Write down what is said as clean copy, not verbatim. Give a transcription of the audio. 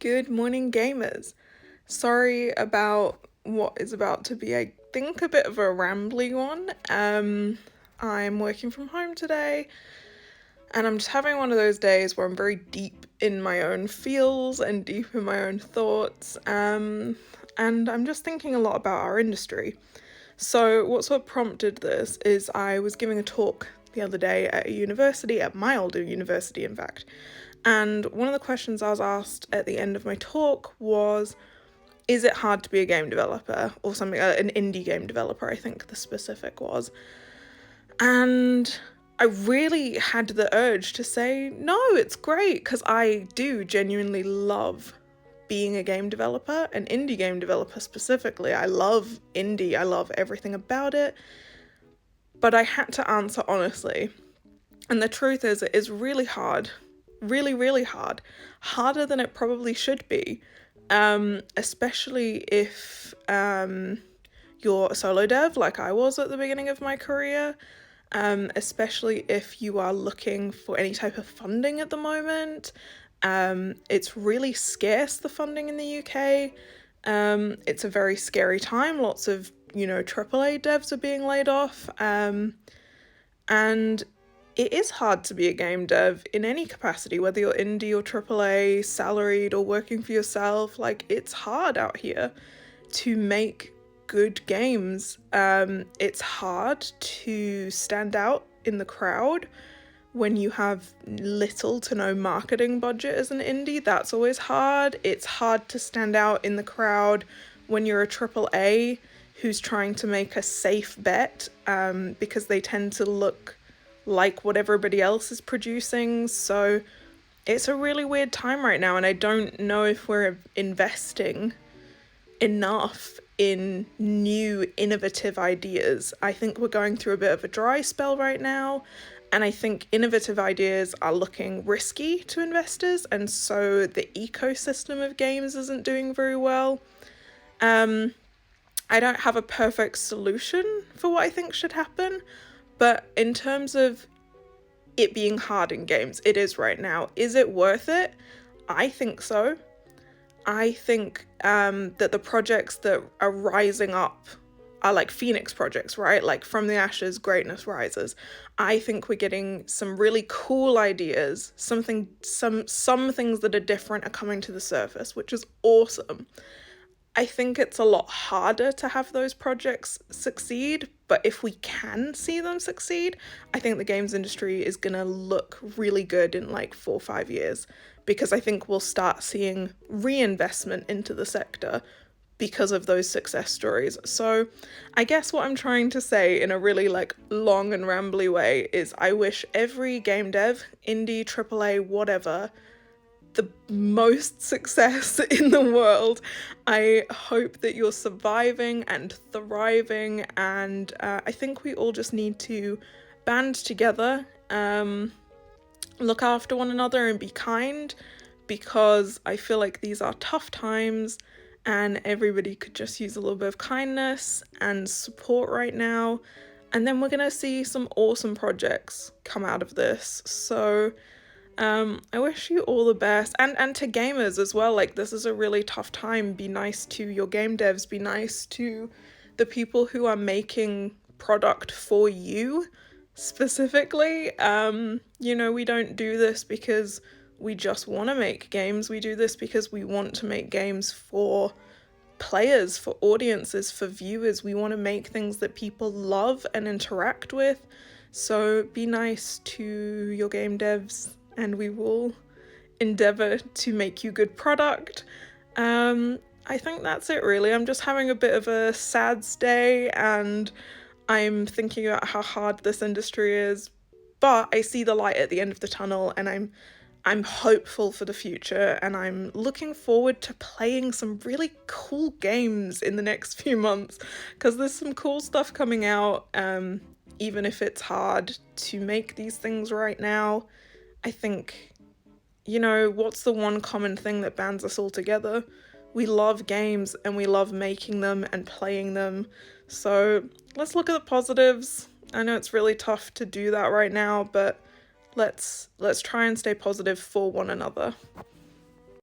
Good morning, gamers. Sorry about what is about to be, I think, a bit of a rambly one. I'm working from home today, and I'm just having one of those days where I'm very deep in my own feels and deep in my own thoughts. And I'm just thinking a lot about our industry. So, what sort of prompted this is I was giving a talk the other day at a university, at my older university, in fact. And one of the questions I was asked at the end of my talk was, is it hard to be a game developer or something, an indie game developer, I think the specific was. And I really had the urge to say, no, it's great, because I do genuinely love being a game developer, an indie game developer specifically. I love indie, I love everything about it. But I had to answer honestly. And the truth is, it is really hard. Really, really hard. Harder than it probably should be. Especially if you're a solo dev like I was at the beginning of my career. Especially if you are looking for any type of funding at the moment. It's really scarce, the funding in the UK. It's a very scary time. Lots of, AAA devs are being laid off. And it is hard to be a game dev in any capacity, whether you're indie or AAA, salaried or working for yourself. Like, it's hard out here to make good games. It's hard to stand out in the crowd when you have little to no marketing budget as an indie. That's always hard. It's hard to stand out in the crowd when you're a AAA who's trying to make a safe bet, because they tend to look like what everybody else is producing. So it's a really weird time right now, and I don't know if we're investing enough in new innovative ideas. I think we're going through a bit of a dry spell right now, and I think innovative ideas are looking risky to investors, and so the ecosystem of games isn't doing very well. I don't have a perfect solution for what I think should happen, but in terms of it being hard in games, it is right now. Is it worth it? I think so. I think that the projects that are rising up are like Phoenix projects, right? Like from the ashes, greatness rises. I think we're getting some really cool ideas. Some things that are different are coming to the surface, which is awesome. I think it's a lot harder to have those projects succeed, but if we can see them succeed, I think the games industry is going to look really good in like 4 or 5 years, because I think we'll start seeing reinvestment into the sector because of those success stories. So I guess what I'm trying to say in a really like long and rambly way is I wish every game dev, indie, AAA, whatever, the most success in the world. I hope that you're surviving and thriving, and I think we all just need to band together, look after one another and be kind, because I feel like these are tough times and everybody could just use a little bit of kindness and support right now. And then we're gonna see some awesome projects come out of this. So I wish you all the best, and to gamers as well. Like, this is a really tough time. Be nice to your game devs, be nice to the people who are making product for you specifically. We don't do this because we just want to make games. We do this because we want to make games for players, for audiences, for viewers. We want to make things that people love and interact with. So be nice to your game devs, and we will endeavor to make you good product. I think that's it really. I'm just having a bit of a sad day, and I'm thinking about how hard this industry is, but I see the light at the end of the tunnel, and I'm hopeful for the future, and I'm looking forward to playing some really cool games in the next few months, because there's some cool stuff coming out, even if it's hard to make these things right now. I think, what's the one common thing that bands us all together? We love games, and we love making them and playing them. So let's look at the positives. I know it's really tough to do that right now, but let's try and stay positive for one another.